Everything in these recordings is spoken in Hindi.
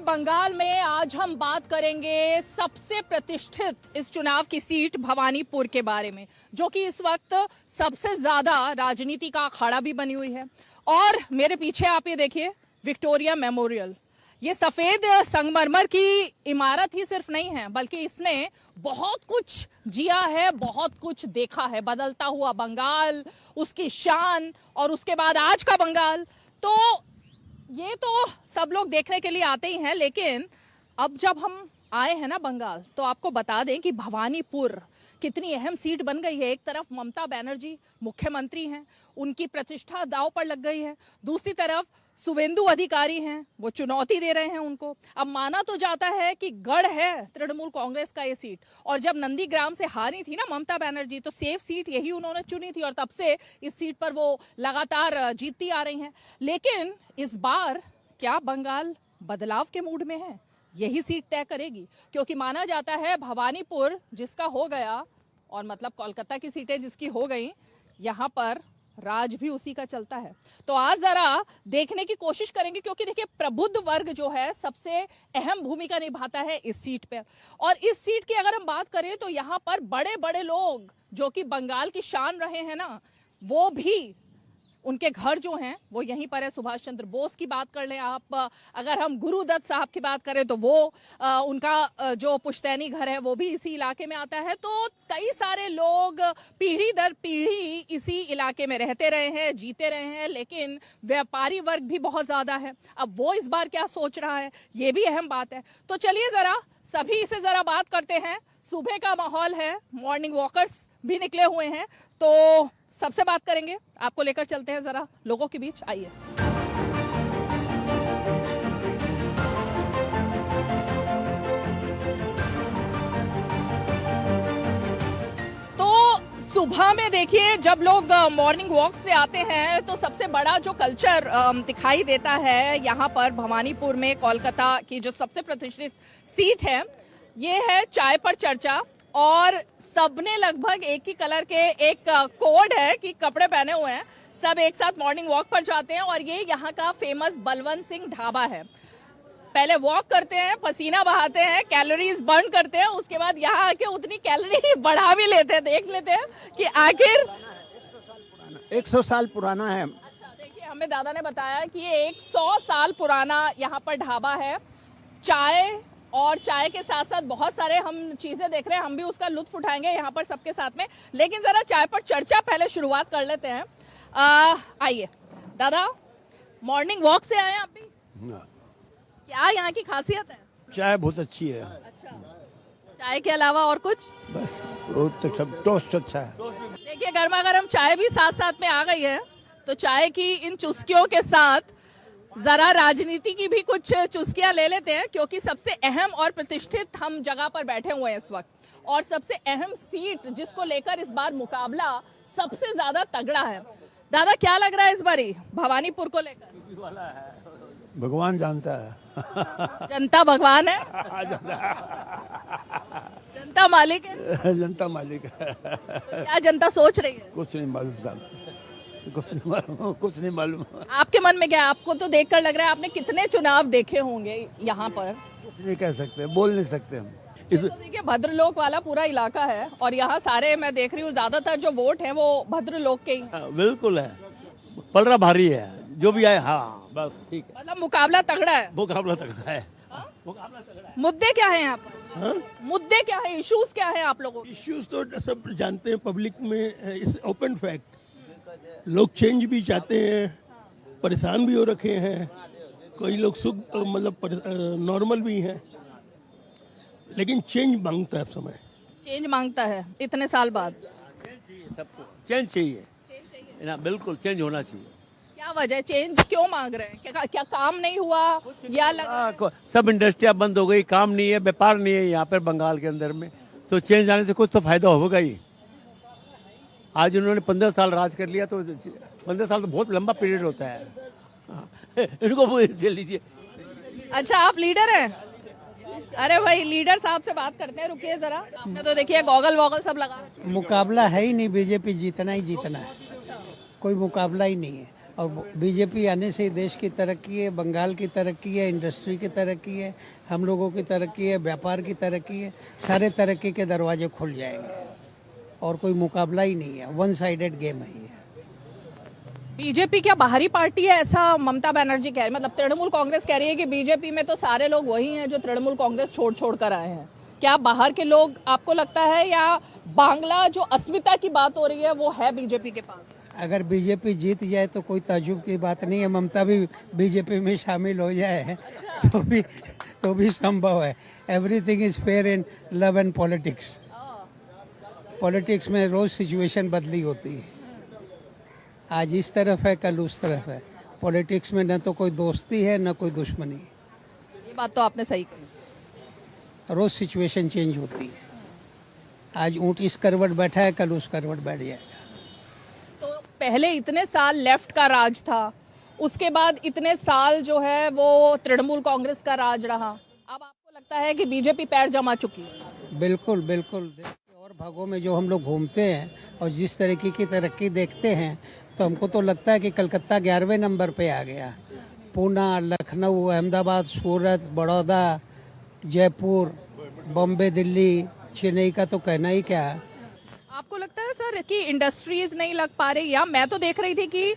बंगाल में आज हम बात करेंगे सबसे प्रतिष्ठित इस चुनाव की सीट भवानीपुर के बारे में, जो कि इस वक्त सबसे ज्यादा राजनीति का अखाड़ा भी बनी हुई है। और मेरे पीछे आप ये देखिए विक्टोरिया मेमोरियल, ये सफेद संगमरमर की इमारत ही सिर्फ नहीं है, बल्कि इसने बहुत कुछ जिया है, बहुत कुछ देखा है। बदलता हुआ बंगाल, उसकी शान, और उसके बाद आज का बंगाल। तो ये तो सब लोग देखने के लिए आते ही हैं, लेकिन अब जब हम आए हैं ना बंगाल, तो आपको बता दें कि भवानीपुर कितनी अहम सीट बन गई है। एक तरफ ममता बनर्जी मुख्यमंत्री हैं, उनकी प्रतिष्ठा दांव पर लग गई है। दूसरी तरफ शुवेंदु अधिकारी हैं, वो चुनौती दे रहे हैं उनको। अब माना तो जाता है कि गढ़ है तृणमूल कांग्रेस का ये सीट, और जब नंदीग्राम से हारी थी ना ममता बनर्जी, तो सेफ सीट यही उन्होंने चुनी थी, और तब से इस सीट पर वो लगातार जीतती आ रही हैं। लेकिन इस बार क्या बंगाल बदलाव के मूड में है? यही सीट तय करेगी, क्योंकि माना जाता है भवानीपुर जिसका हो गया, और मतलब कोलकाता की सीटें जिसकी हो गई, यहाँ पर राज भी उसी का चलता है। तो आज जरा देखने की कोशिश करेंगे, क्योंकि देखिए प्रबुद्ध वर्ग जो है सबसे अहम भूमिका निभाता है इस सीट पर। और इस सीट की अगर हम बात करें तो यहाँ पर बड़े बड़े लोग जो कि बंगाल की शान रहे हैं ना, वो भी, उनके घर जो हैं वो यहीं पर है। सुभाष चंद्र बोस की बात कर लें आप, अगर हम गुरुदत्त साहब की बात करें तो वो उनका जो पुश्तैनी घर है वो भी इसी इलाके में आता है। तो कई सारे लोग पीढ़ी दर पीढ़ी इसी इलाके में रहते रहे हैं, जीते रहे हैं। लेकिन व्यापारी वर्ग भी बहुत ज़्यादा है। अब वो इस बार क्या सोच रहा है, ये भी अहम बात है। तो चलिए ज़रा सभी से ज़रा बात करते हैं। सुबह का माहौल है, मॉर्निंग वॉकर्स भी निकले हुए हैं, तो सबसे बात करेंगे। आपको लेकर चलते हैं जरा लोगों के बीच, आइए। तो सुबह में देखिए जब लोग मॉर्निंग वॉक से आते हैं, तो सबसे बड़ा जो कल्चर दिखाई देता है यहाँ पर भवानीपुर में, कोलकाता की जो सबसे प्रतिष्ठित सीट है, ये है चाय पर चर्चा। और सबने लगभग एक ही कलर के, एक कोड है कि कपड़े पहने हुए हैं, सब एक साथ मॉर्निंग वॉक पर जाते हैं। और ये यहाँ का फेमस बलवंत सिंह ढाबा है। पहले वॉक करते हैं, पसीना बहाते हैं, कैलोरीज बर्न करते हैं, उसके बाद यहाँ आके उतनी कैलोरी बढ़ा भी लेते हैं। देख लेते हैं कि आखिर 100 साल पुराना है। अच्छा, देखिए हमें दादा ने बताया कि ये 100 साल पुराना यहाँ पर ढाबा है। चाय और चाय के साथ साथ बहुत सारे हम चीजें देख रहे हैं, हम भी उसका लुत्फ उठाएंगे यहाँ पर सबके साथ में। लेकिन जरा चाय पर चर्चा पहले शुरुआत कर लेते हैं। आइए दादा, मॉर्निंग वॉक से आए आप भी? क्या यहाँ की खासियत है? चाय बहुत अच्छी है। अच्छा, चाय के अलावा और कुछ? बस वो तो सब टोस्ट अच्छा है। देखिए गर्मा गर्म चाय भी साथ साथ में आ गई है, तो चाय की इन चुस्कियों के साथ जरा राजनीति की भी कुछ चुस्कियां ले लेते हैं, क्योंकि सबसे अहम और प्रतिष्ठित हम जगह पर बैठे हुए हैं इस वक्त, और सबसे अहम सीट जिसको लेकर इस बार मुकाबला सबसे ज्यादा तगड़ा है। दादा क्या लग रहा है इस बारी भवानीपुर को लेकर? भगवान जानता है। जनता भगवान है, जनता मालिक है। जनता मालिक है। तो क्या जनता सोच रही है? कुछ नहीं मालूम साहब, कुछ नहीं मालूम। आपके मन में क्या है? आपको तो देखकर लग रहा है आपने कितने चुनाव देखे होंगे यहाँ पर। कुछ नहीं कह सकते, बोल नहीं सकते हम। तो देखिए भद्रलोक वाला पूरा इलाका है, और यहाँ सारे मैं देख रही हूँ ज्यादातर जो वोट हैं वो भद्रलोक के ही। बिल्कुल है, पलड़ा भारी है जो भी आए। हाँ बस ठीक है, मतलब मुकाबला तगड़ा है। मुकाबला तगड़ा है। मुकाबला तगड़ा है। मुद्दे क्या हैं यहाँ पर? मुद्दे क्या है, इश्यूज क्या है आप लोगों के? इश्यूज तो सब जानते हैं, पब्लिक में इस ओपन फैक्ट। लोग चेंज भी चाहते हैं, परेशान भी हो रखे हैं, कई लोग सुख मतलब नॉर्मल भी हैं, लेकिन चेंज मांगता है समय। चेंज मांगता है इतने साल बाद। सबको चेंज चाहिए ना, बिल्कुल चेंज होना चाहिए। क्या वजह, चेंज क्यों मांग रहे हैं? क्या काम नहीं हुआ या लगा? सब इंडस्ट्रियाँ बंद हो गई, काम नहीं है, व्यापार नहीं है यहाँ पर बंगाल के अंदर में, तो चेंज आने से कुछ तो फायदा होगा ही। आज उन्होंने 15 साल राज कर लिया, तो 15 साल तो बहुत लंबा पीरियड होता है। इनको चल लीजिए। अच्छा, आप लीडर हैं? अरे भाई लीडर साहब से बात करते हैं, रुकिए जरा। आपने तो देखिए गॉगल वॉगल सब लगा। मुकाबला है ही नहीं, बीजेपी जीतना ही जीतना है, कोई मुकाबला ही नहीं है। और बीजेपी आने से ही देश की तरक्की है, बंगाल की तरक्की है, इंडस्ट्री की तरक्की है, हम लोगों की तरक्की है, व्यापार की तरक्की है, सारे तरक्की के दरवाजे खुल जाएंगे और कोई मुकाबला ही नहीं है, वन साइडेड गेम है ये। बीजेपी क्या बाहरी पार्टी है, ऐसा ममता बनर्जी कह रही है? मतलब तृणमूल कांग्रेस कह रही है कि बीजेपी में तो सारे लोग वही हैं जो तृणमूल कांग्रेस छोड़ कर आए हैं। क्या बाहर के लोग आपको लगता है, या बांग्ला जो अस्मिता की बात हो रही है वो है बीजेपी के पास? अगर बीजेपी जीत जाए तो कोई ताज्जुब की बात नहीं है, ममता भी बीजेपी में शामिल हो जाए तो भी संभव है। Everything is fair in love and politics. Politics में रोज सिचुएशन बदली होती है, आज इस तरफ है कल उस तरफ है। पॉलिटिक्स में न तो कोई दोस्ती है न कोई दुश्मनी। ये बात तो आपने सही कही। रोज सिचुएशन चेंज होती है, आज ऊँट इस करवट बैठा है कल उस करवट बैठ जाएगा। तो पहले इतने साल लेफ्ट का राज था, उसके बाद इतने साल जो है वो तृणमूल कांग्रेस का राज रहा, अब आपको लगता है कि बीजेपी पैर जमा चुकी है? बिल्कुल बिल्कुल। देश के और भागों में जो हम लोग घूमते हैं और जिस तरीके की तरक्की देखते हैं तो हमको तो लगता है कि कलकत्ता 11वें नंबर पे आ गया। पूना, लखनऊ, अहमदाबाद, सूरत, बड़ौदा, जयपुर, बॉम्बे, दिल्ली, चेन्नई का तो कहना ही क्या है। आपको लगता है सर कि इंडस्ट्रीज नहीं लग पा रही? या मैं तो देख रही थी कि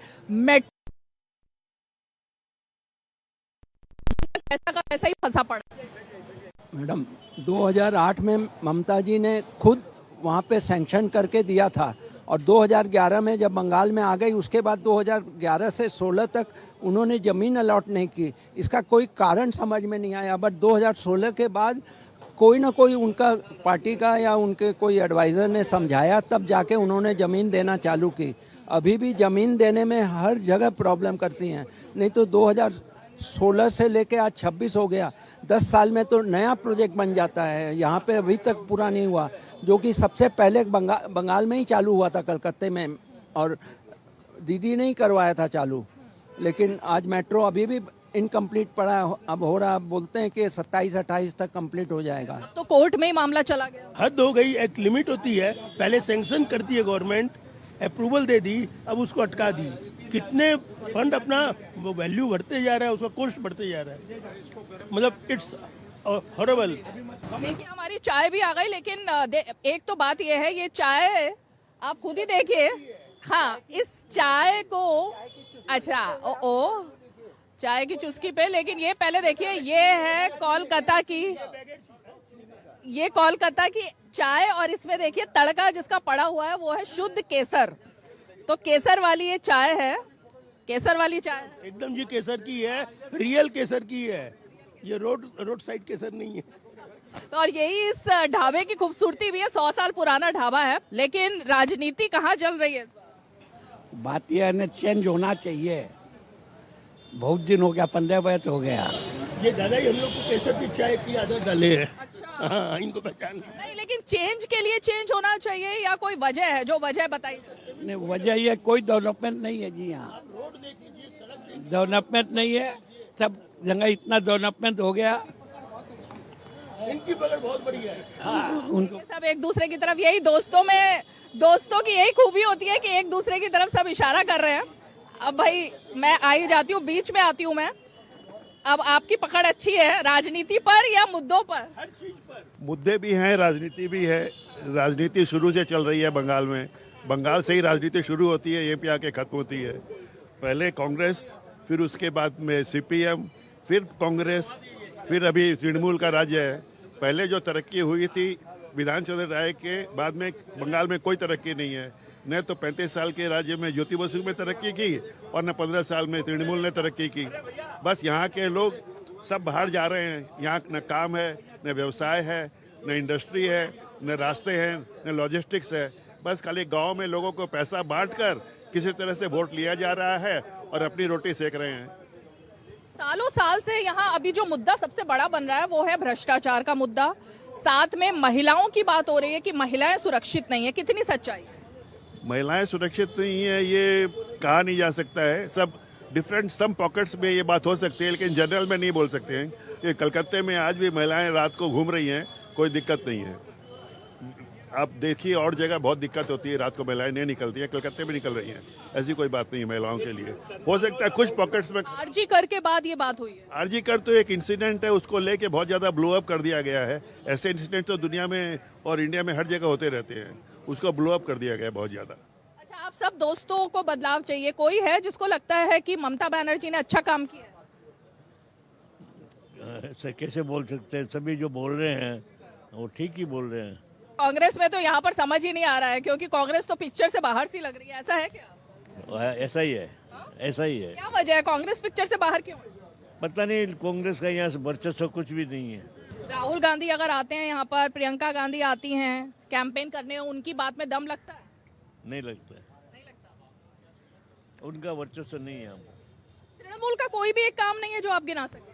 पैसा का पैसा ही फंसा पड़ा। मैडम 2008 में ममता जी ने खुद वहाँ पे सैंक्शन करके दिया था और 2011 में जब बंगाल में आ गई उसके बाद 2011 से 16 तक उन्होंने ज़मीन अलॉट नहीं की। इसका कोई कारण समझ में नहीं आया, बट 2016 के बाद कोई ना कोई उनका पार्टी का या उनके कोई एडवाइज़र ने समझाया, तब जाके उन्होंने ज़मीन देना चालू की। अभी भी ज़मीन देने में हर जगह प्रॉब्लम करती हैं, नहीं तो 2016 से लेके आज 26 हो गया, 10 साल में तो नया प्रोजेक्ट बन जाता है। यहाँ पे अभी तक पूरा नहीं हुआ, जो कि सबसे पहले बंगाल में ही चालू हुआ था, कलकत्ते में, और दीदी ने ही करवाया था चालू। लेकिन आज मेट्रो अभी भी इनकम्प्लीट पड़ा है, अब हो रहा, बोलते हैं कि 27-28 तक कंप्लीट हो जाएगा। अब तो कोर्ट में ही मामला चला गया। हद हो गई, एक लिमिट होती है। पहले सैंक्शन करती है गवर्नमेंट, अप्रूवल दे दी, अब उसको अटका दी। कितने फंड अपना वैल्यू बढ़ते जा रहा है, उसका कॉस्ट बढ़ते जा रहा है, मतलब इट्स हॉरेबल। देखिए हमारी चाय भी आ गई, लेकिन एक तो बात यह है, ये चाय आप खुद ही देखिए। हाँ, इस चाय को, अच्छा ओ चाय की चुस्की पे, लेकिन ये पहले देखिए, ये है कोलकाता की, ये कोलकाता की चाय, और इसमें देखिए तड़का जिसका पड़ा हुआ है वो है शुद्ध केसर। तो केसर वाली ये चाय है, केसर वाली चाय एकदम ये केसर की है, रियल केसर की है, ये रोड साइड केसर नहीं है। तो और यही इस ढाबे की खूबसूरती भी है। 100 साल पुराना ढाबा है, लेकिन राजनीति कहाँ चल रही है? बात यह है ना, चेंज होना चाहिए। बहुत दिन हो गया, 15 वर्ष हो गया। ये दादा ही हम लोग को केसर की चाय की आदत डाले है। अच्छा। हाँ, इनको पहचान नहीं, लेकिन चेंज के लिए चेंज होना चाहिए, या कोई वजह है? जो वजह बताइए। नहीं, वजह ये कोई डेवलपमेंट नहीं है जी। यहाँ डेवलपमेंट नहीं है, सब जगह इतना डेवलपमेंट हो गया। इनकी पकड़ बहुत बड़ी है। हाँ, उनको ये सब एक दूसरे की तरफ, यही दोस्तों की यही खूबी होती है कि एक दूसरे की तरफ सब इशारा कर रहे हैं। अब भाई मैं आई जाती हूँ, बीच में आती हूँ मैं। अब आपकी पकड़ अच्छी है राजनीति पर या मुद्दों पर? हर चीज पर मुद्दे भी हैं, राजनीति भी है। राजनीति शुरू से चल रही है बंगाल में, बंगाल से ही राजनीति शुरू होती है, यहाँ पे आके खत्म होती है। पहले कांग्रेस, फिर उसके बाद में सीपीएम, फिर कांग्रेस, फिर अभी तृणमूल का राज्य है। पहले जो तरक्की हुई थी विधानचंद्र राय के बाद में बंगाल में कोई तरक्की नहीं है। न तो 35 साल के राज्य में ज्योति बसु में तरक्की की और न 15 साल में तृणमूल ने तरक्की की। बस यहाँ के लोग सब बाहर जा रहे हैं, यहाँ न काम है, न व्यवसाय है, न इंडस्ट्री है, न रास्ते हैं, न लॉजिस्टिक्स है। बस खाली गांव में लोगों को पैसा बांटकर किसी तरह से वोट लिया जा रहा है और अपनी रोटी सेक रहे हैं। सालों साल से यहाँ अभी जो मुद्दा सबसे बड़ा बन रहा है वो है भ्रष्टाचार का मुद्दा। साथ में महिलाओं की बात हो रही है कि महिलाएं सुरक्षित नहीं है। कितनी सच्चाई? महिलाएं सुरक्षित नहीं है ये कहा नहीं जा सकता है। सब डिफरेंट सम पॉकेट्स में ये बात हो सकती है, लेकिन जनरल में नहीं बोल सकते हैं। ये कलकत्ते में आज भी महिलाएं रात को घूम रही हैं, कोई दिक्कत नहीं है। आप देखिए और जगह बहुत दिक्कत होती है, रात को महिलाएं नहीं निकलती हैं, कलकत्ते में निकल रही हैं, ऐसी कोई बात नहीं है महिलाओं के लिए। हो सकता है कुछ पॉकेट्स में। आरजी कर के बाद ये बात हुई है। आरजी कर तो एक इंसिडेंट है, उसको लेके बहुत ज़्यादा ब्लो अप कर दिया गया है। ऐसे इंसिडेंट तो दुनिया में और इंडिया में हर जगह होते रहते हैं, उसको ब्लो अप कर दिया गया है बहुत ज़्यादा। अच्छा, आप सब दोस्तों को बदलाव चाहिए, कोई है जिसको लगता है कि ममता बनर्जी ने अच्छा काम किया है? ऐसे कैसे बोल सकते हैं, सभी जो बोल रहे हैं वो ठीक ही बोल रहे हैं। कांग्रेस में तो यहाँ पर समझ ही नहीं आ रहा है, क्योंकि कांग्रेस तो पिक्चर से बाहर सी लग रही है, ऐसा है क्या? ऐसा ही है, ऐसा ही है। क्या वजह है, कांग्रेस पिक्चर से बाहर क्यों है? पता नहीं, कांग्रेस का यहाँ से वर्चस्व कुछ भी नहीं है। राहुल गांधी अगर आते हैं यहाँ पर, प्रियंका गांधी आती हैं कैंपेन करने, उनकी बात में दम लगता है? नहीं लगता है, नहीं लगता। उनका वर्चस्व नहीं है। हम तृणमूल का कोई भी एक काम नहीं है जो आप गिना सके?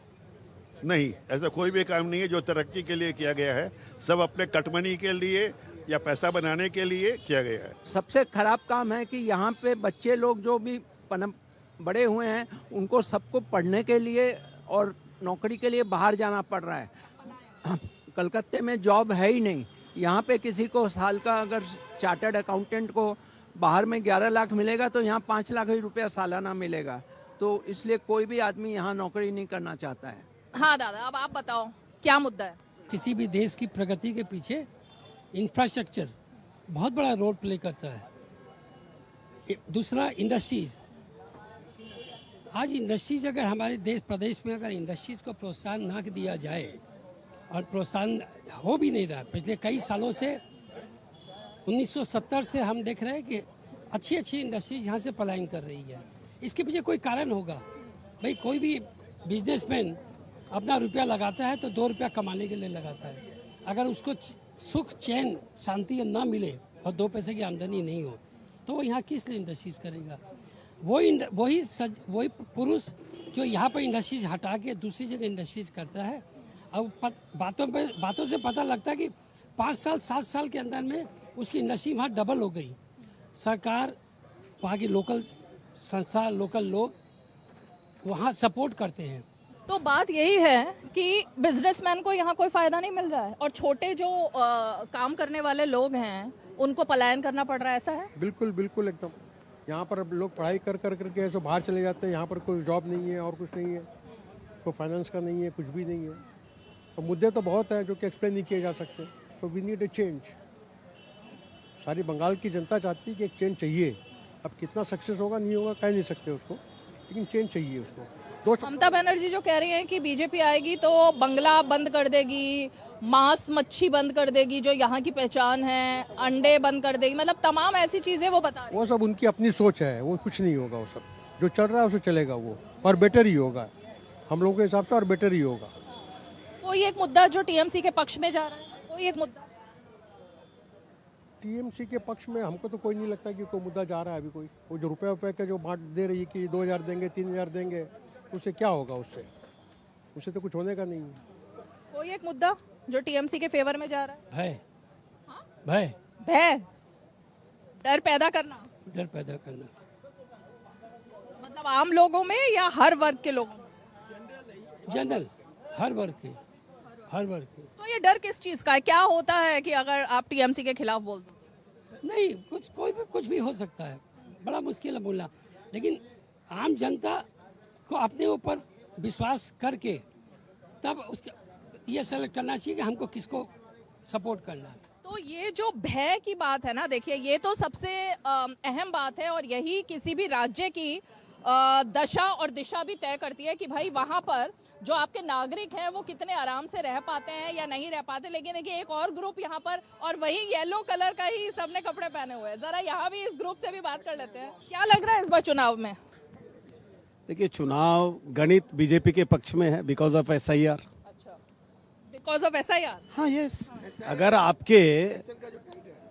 नहीं, ऐसा कोई भी काम नहीं है जो तरक्की के लिए किया गया है, सब अपने कटमनी के लिए या पैसा बनाने के लिए किया गया है। सबसे खराब काम है कि यहाँ पे बच्चे लोग जो भी बड़े हुए हैं उनको सबको पढ़ने के लिए और नौकरी के लिए बाहर जाना पड़ रहा है। कलकत्ते में जॉब है ही नहीं। यहाँ पे किसी को साल का अगर चार्टर्ड अकाउंटेंट को बाहर में 11 लाख मिलेगा तो यहाँ 5 लाख ही रुपया सालाना मिलेगा। तो इसलिए कोई भी आदमी यहाँ नौकरी नहीं करना चाहता है। हाँ दादा, अब आप बताओ क्या मुद्दा है? किसी भी देश की प्रगति के पीछे इंफ्रास्ट्रक्चर बहुत बड़ा रोल प्ले करता है। दूसरा इंडस्ट्रीज, आज इंडस्ट्रीज अगर हमारे देश प्रदेश में अगर इंडस्ट्रीज को प्रोत्साहन ना दिया जाए, और प्रोत्साहन हो भी नहीं रहा, पिछले कई सालों से 1970 से हम देख रहे हैं कि अच्छी अच्छी इंडस्ट्रीज यहाँ से पलायन कर रही है। इसके पीछे कोई कारण होगा। भाई कोई भी बिजनेसमैन अपना रुपया लगाता है तो 2 रुपया कमाने के लिए लगाता है। अगर उसको सुख चैन शांति ना मिले और 2 पैसे की आमदनी नहीं हो तो वो यहाँ किस लिए इंडस्ट्रीज करेगा? वही पुरुष जो यहाँ पर इंडस्ट्रीज हटा के दूसरी जगह इंडस्ट्रीज करता है। अब बातों से पता लगता है कि 5 साल 7 साल के अंदर में उसकी इंडस्ट्री वहाँ डबल हो गई। सरकार, वहाँ की लोकल संस्था, लोकल लोग वहाँ सपोर्ट करते हैं। तो बात यही है कि बिजनेसमैन को यहाँ कोई फायदा नहीं मिल रहा है और छोटे जो काम करने वाले लोग हैं उनको पलायन करना पड़ रहा है, ऐसा है? बिल्कुल बिल्कुल एकदम। यहाँ पर अब लोग पढ़ाई कर करके ऐसे बाहर चले जाते हैं। यहाँ पर कोई जॉब नहीं है और कुछ नहीं है, कोई फाइनेंस का नहीं है, कुछ भी नहीं है। और मुद्दे तो बहुत है जो कि एक्सप्लेन नहीं किए जा सकते। So we need a change. सारी बंगाल की जनता चाहती है कि एक चेंज चाहिए। अब कितना सक्सेस होगा नहीं होगा कह नहीं सकते उसको, लेकिन चेंज चाहिए उसको। ममता बनर्जी जो कह रही हैं कि बीजेपी आएगी तो बंगला बंद कर देगी, मांस मच्छी बंद कर देगी जो यहाँ की पहचान है, अंडे बंद कर देगी, मतलब तमाम ऐसी चीजें वो बता रही हैं। वो सब उनकी अपनी सोच है, वो कुछ नहीं होगा। वो सब जो चल रहा है उसे चलेगा वो, और बेटर ही होगा। हम लोगों के हिसाब से और बेटर ही होगा। कोई एक मुद्दा जो टीएमसी के पक्ष में जा रहा है, कोई एक मुद्दा? टीएमसी के पक्ष में हमको तो कोई नहीं लगता कि कोई मुद्दा जा रहा है अभी कोई। वो जो रुपये के जो बांट दे रही है कि 2000 देंगे 3000 देंगे, उससे क्या होगा? उससे तो कुछ होने का नहीं है। कोई एक मुद्दा जो टीएमसी के फेवर में जा रहा है? भय, भय, डर पैदा करना। डर पैदा करना मतलब आम लोगों में या हर वर्ग के लोगों में? जनरल, हर वर्ग के। तो ये डर किस चीज का है? क्या होता है कि अगर आप टीएमसी के खिलाफ बोल दो? नहीं, कुछ भी हो सकता है, बड़ा मुश्किल है बोलना। लेकिन आम जनता को अपने ऊपर विश्वास करके तब उसका ये सेलेक्ट करना चाहिए कि हमको किसको सपोर्ट करना है। तो ये जो भय की बात है ना, देखिए ये तो सबसे अहम बात है और यही किसी भी राज्य की दशा और दिशा भी तय करती है कि भाई वहाँ पर जो आपके नागरिक हैं वो कितने आराम से रह पाते हैं या नहीं रह पाते। लेकिन देखिए एक और ग्रुप यहाँ पर, और वही येलो कलर का ही सबने कपड़े पहने हुए हैं। जरा यहाँ भी इस ग्रुप से भी बात कर लेते हैं। क्या लग रहा है इस बार चुनाव में? देखिए, चुनाव गणित बीजेपी के पक्ष में है बिकॉज ऑफ SIR। अच्छा, बिकॉज ऑफ SIR? हाँ, यस। अगर आपके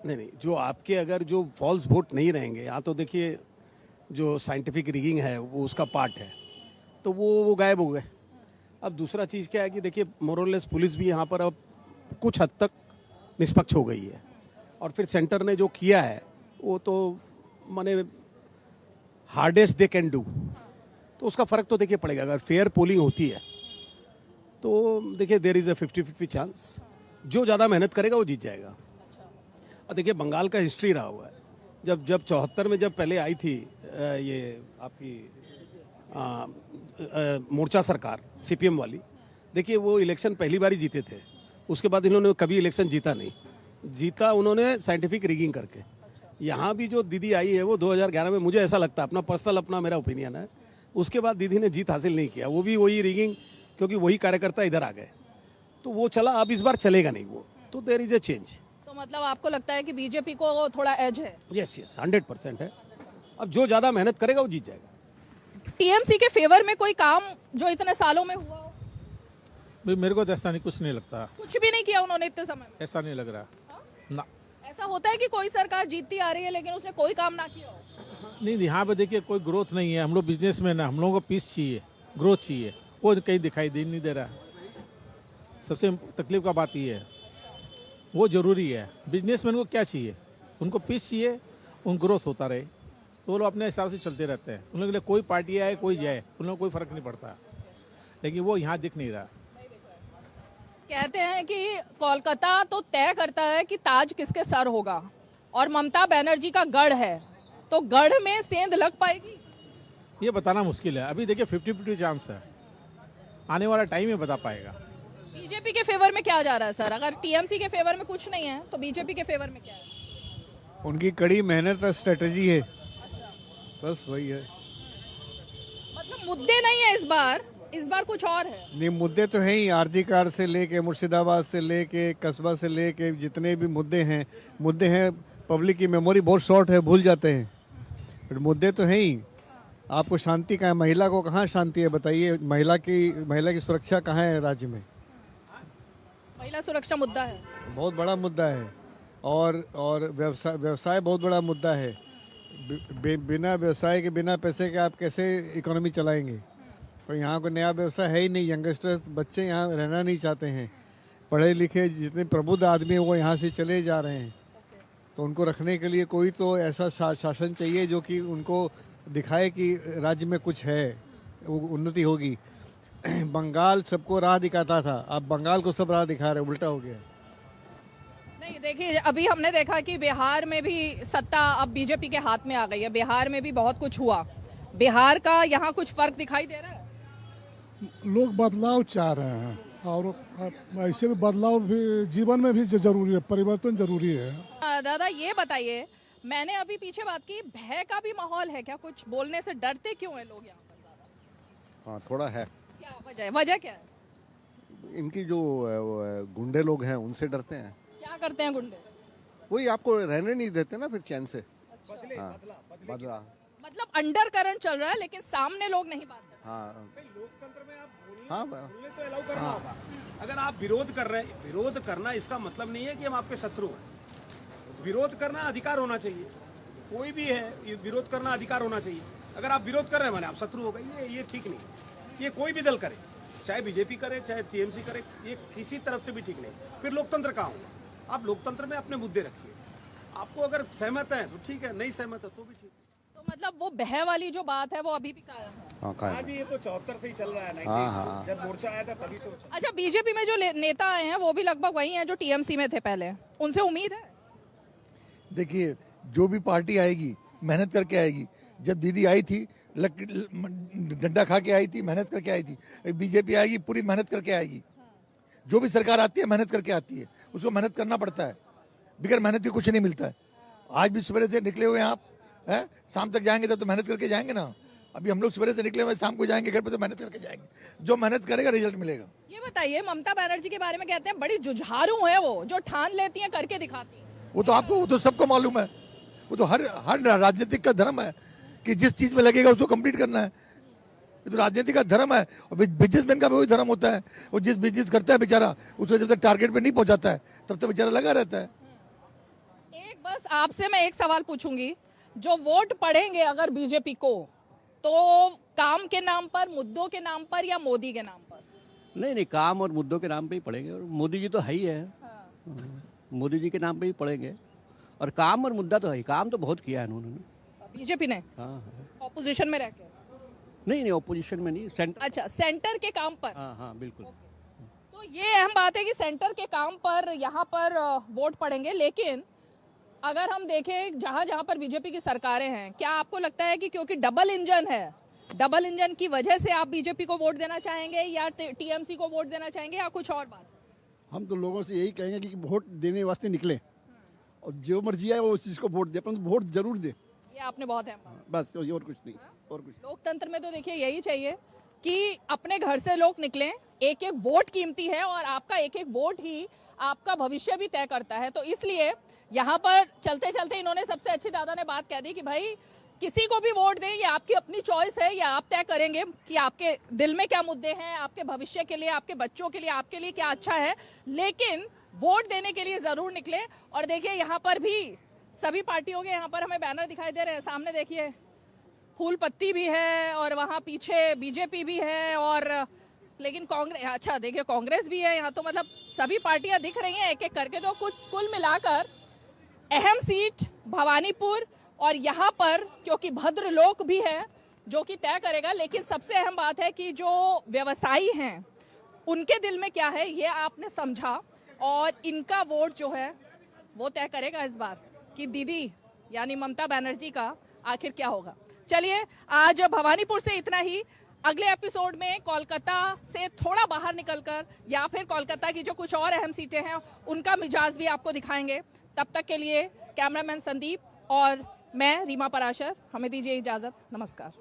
नहीं, जो आपके अगर जो फॉल्स वोट नहीं रहेंगे, यहाँ तो देखिए जो साइंटिफिक रिगिंग है वो उसका पार्ट है, तो वो गायब हो गए। अब दूसरा चीज़ क्या है कि देखिए मोरलेस पुलिस भी यहाँ पर अब कुछ हद तक निष्पक्ष हो गई है, और फिर सेंटर ने जो किया है वो तो माने हार्डेस्ट दे कैन डू, तो उसका फ़र्क तो देखिए पड़ेगा। अगर फेयर पोलिंग होती है तो देखिए देयर इज़ अ 50-50 चांस, जो ज़्यादा मेहनत करेगा वो जीत जाएगा। और देखिए बंगाल का हिस्ट्री रहा हुआ है, जब जब 74 में जब पहले आई थी ये आपकी मोर्चा सरकार सीपीएम वाली, देखिए वो इलेक्शन पहली बार ही जीते थे, उसके बाद इन्होंने कभी इलेक्शन जीता नहीं, जीता उन्होंने साइंटिफिक रिगिंग करके। यहाँ भी जो दीदी आई है वो 2011 में, मुझे ऐसा लगता है, अपना पर्सनल अपना मेरा ओपिनियन है, उसके बाद दीदी ने जीत हासिल नहीं किया, वो भी वही रिगिंग, क्योंकि वही कार्यकर्ता इधर आ गए, तो वो चला, अब इस बार चलेगा नहीं वो, तो देयर इज ए चेंज। तो मतलब आपको लगता है कि बीजेपी को थोड़ा एज है? यस यस 100% है, अब जो ज़्यादा मेहनत करेगा वो जीत जाएगा। टीएमसी के फेवर में कोई काम जो इतने सालों में हुआ हो? भाई मेरे को तो ऐसा नहीं, कुछ नहीं लगता, कुछ भी नहीं किया उन्होंने इतने समय में? ऐसा नहीं लग रहा ना। ऐसा होता है कि कोई सरकार जीतती आ रही है लेकिन उसने कोई काम ना किया हो? नहीं, यहाँ पे देखिए कोई ग्रोथ नहीं है, हम लोग बिजनेसमैन है, हम लोगों को पीस चाहिए, ग्रोथ चाहिए, वो कहीं दिखाई दे नहीं दे रहा। सबसे तकलीफ का बात ये है, वो जरूरी है। बिजनेसमैन को क्या चाहिए? उनको पीस चाहिए, उन ग्रोथ होता रहे, तो वो लोग अपने हिसाब से चलते रहते हैं। उन लोगों के लिए कोई पार्टी आए कोई जाए, उन लोगों को कोई फर्क नहीं पड़ता, लेकिन वो यहाँ दिख नहीं रहा। कहते हैं कि कोलकाता तो तय करता है कि ताज किसके सर होगा, और ममता बनर्जी का गढ़ है, तो गढ़ में सेंध लग पाएगी? ये बताना मुश्किल है, अभी देखिए 50-50 चांस है, आने वाला टाइम ही बता पाएगा। बीजेपी के फेवर में क्या जा रहा है सर? अगर टीएमसी के फेवर में कुछ नहीं है तो बीजेपी के फेवर में क्या है? उनकी कड़ी मेहनत और स्ट्रेटजी है, बस वही है। मतलब मुद्दे नहीं है इस बार कुछ और है? नहीं, मुद्दे तो हैं ही, आरजी कार से लेके मुर्शिदाबाद से लेके कस्बा से लेके जितने भी मुद्दे हैं, पब्लिक की मेमोरी बहुत शॉर्ट है, भूल जाते हैं, पर मुद्दे तो हैं ही। आपको शांति कहाँ है? महिला को कहाँ शांति है बताइए? महिला की सुरक्षा कहाँ है राज्य में? महिला सुरक्षा मुद्दा है, बहुत बड़ा मुद्दा है, और व्यवसाय बहुत बड़ा मुद्दा है। बिना व्यवसाय के, बिना पैसे के आप कैसे इकोनॉमी चलाएंगे? तो यहाँ को नया व्यवसाय है ही नहीं, यंगस्टर्स बच्चे यहाँ रहना नहीं चाहते हैं, पढ़े लिखे जितने प्रबुद्ध आदमी हैं वो यहाँ से चले जा रहे हैं, तो उनको रखने के लिए कोई तो ऐसा शासन चाहिए जो कि उनको दिखाए कि राज्य में कुछ है, उन्नति होगी। बंगाल सबको राह दिखाता था, अब बंगाल को सब राह दिखा रहे, उल्टा हो गया। नहीं देखिए, अभी हमने देखा कि बिहार में भी सत्ता अब बीजेपी के हाथ में आ गई है, बिहार में भी बहुत कुछ हुआ, बिहार का यहाँ कुछ फर्क दिखाई दे रहा है? लोग बदलाव चाह रहे हैं, और ऐसे भी बदलाव भी जीवन में भी जरूरी है, परिवर्तन जरूरी है। दादा ये बताइए, मैंने अभी पीछे बात की, भय का भी माहौल है क्या? कुछ बोलने से डरते क्यों हैं लोग यहाँ पर ज्यादा? हाँ, थोड़ा है। क्या वजह है? वजह क्या है? इनकी जो गुंडे लोग हैं उनसे डरते हैं। क्या करते हैं गुंडे? वही आपको रहने नहीं देते ना फिर चैन से। हाँ, बदला मतलब अंडर करंट चल रहा है लेकिन सामने लोग नहीं बात करते। हाँ, लोकतंत्र में आप हाँ, बोलने तो अलाउ करना होगा। अगर आप विरोध कर रहे हैं, विरोध करना इसका मतलब नहीं है कि हम आपके शत्रु हैं। विरोध करना अधिकार होना चाहिए, कोई भी है, विरोध करना अधिकार होना चाहिए। अगर आप विरोध कर रहे हैं माने आप शत्रु हो गए, ये ठीक नहीं। ये कोई भी दल करे, चाहे बीजेपी करे चाहे टीएमसी करे, ये किसी तरफ से भी ठीक नहीं। फिर लोकतंत्र कहाँ होगा? आप लोकतंत्र में अपने मुद्दे रखिए, आपको अगर सहमत है तो ठीक है, नहीं सहमत है तो भी ठीक। तो मतलब वो बह वाली जो बात है वो अभी भी कायम है? हाँ, जी, ये तो 74 से ही चल रहा है। हाँ। जब मोर्चा आया था तभी से वो चल। अच्छा, बीजेपी में जो नेता आए हैं वो भी लगभग वही हैं जो टीएमसी में थे पहले, उनसे उम्मीद है? देखिए, जो भी पार्टी आएगी मेहनत करके आएगी। जब दीदी आई थी डंडा खा के आई थी, मेहनत करके आई थी। बीजेपी आएगी पूरी मेहनत करके आएगी। जो भी सरकार आती है मेहनत करके आती है, उसको मेहनत करना पड़ता है, बगैर मेहनत के कुछ नहीं मिलता है। आज भी सवेरे से निकले हुए हैं आप, है शाम तक जाएंगे तब तो मेहनत करके जाएंगे ना। अभी हम लोग सवेरे से निकले हुए, शाम को जाएंगे घर पे तो मेहनत करके जाएंगे। जो मेहनत करेगा रिजल्ट मिलेगा। ये बताइए, ममता बनर्जी के बारे में कहते हैं बड़ी जुझारू है वो, जो ठान लेती हैं करके दिखाती हैं। वो तो सबको मालूम है, वो तो हर राजनीतिक का धर्म है कि जिस चीज में लगेगा उसको कंप्लीट करना है। ये तो राजनीति का धर्म है, और बिजनेसमैन का भी वही धर्म होता है। वो जिस बिजनेस करता है बेचारा, उसको जब तक टारगेट पे नहीं पहुंचाता है तब तक बेचारा लगा रहता है। एक बस आपसे मैं एक सवाल पूछूंगी, जो वोट पड़ेंगे अगर बीजेपी को, तो काम के नाम पर, मुद्दों के नाम पर, या मोदी के नाम पर? नहीं, काम और मुद्दों के नाम पे ही पड़ेंगे, और मोदी जी तो है ही है। मोदी जी के नाम पे ही पड़ेंगे, और काम और मुद्दा तो है ही। काम तो बहुत किया है उन्होंने, बीजेपी ने। हाँ, ऑपोजिशन में रहकर? नहीं, ऑपोजिशन में नहीं, सेंटर। अच्छा, सेंटर के काम पर। हाँ, बिल्कुल। तो ये अहम बात है कि सेंटर के काम पर यहाँ पर वोट पड़ेंगे, लेकिन अगर हम देखें जहां जहां पर बीजेपी की सरकारें हैं, क्या आपको लगता है कि क्योंकि डबल इंजन है, डबल इंजन की वजह से आप बीजेपी को वोट देना चाहेंगे या टीएमसी को वोट देना चाहेंगे या कुछ और बात? हम तो लोगों से यही कहेंगे कि वोट देने वास्ते निकले और जो मर्जी है वो उस चीज़ को वोट दे, पर वोट जरूर दे। ये आपने बहुत है बस और कुछ नहीं, और कुछ। लोकतंत्र में तो देखिए यही चाहिए कि अपने घर से लोग निकलें, एक एक वोट कीमती है और आपका एक एक वोट ही आपका भविष्य भी तय करता है। तो इसलिए यहाँ पर चलते चलते इन्होंने सबसे अच्छी दादा ने बात कह दी कि भाई किसी को भी वोट दें, ये आपकी अपनी चॉइस है, या आप तय करेंगे कि आपके दिल में क्या मुद्दे हैं, आपके भविष्य के लिए, आपके बच्चों के लिए, आपके लिए क्या अच्छा है, लेकिन वोट देने के लिए जरूर निकले। और देखिए यहाँ पर भी सभी पार्टियों के यहाँ पर हमें बैनर दिखाई दे रहे हैं, सामने देखिए फूल पत्ती भी है और वहाँ पीछे बीजेपी भी है, और लेकिन कांग्रेस, अच्छा देखिए कांग्रेस भी है यहाँ, तो मतलब सभी पार्टियां दिख रही हैं एक एक करके। तो कुछ कुल मिलाकर अहम सीट भवानीपुर, और यहाँ पर क्योंकि भद्रलोक भी है जो कि तय करेगा, लेकिन सबसे अहम बात है कि जो व्यवसायी हैं उनके दिल में क्या है ये आपने समझा, और इनका वोट जो है वो तय करेगा इस बार कि दीदी यानी ममता बनर्जी का आखिर क्या होगा। चलिए आज भवानीपुर से इतना ही। अगले एपिसोड में कोलकाता से थोड़ा बाहर निकलकर या फिर कोलकाता की जो कुछ और अहम सीटें हैं उनका मिजाज भी आपको दिखाएंगे। तब तक के लिए कैमरामैन संदीप और मैं रीमा पराशर, हमें दीजिए इजाजत। नमस्कार।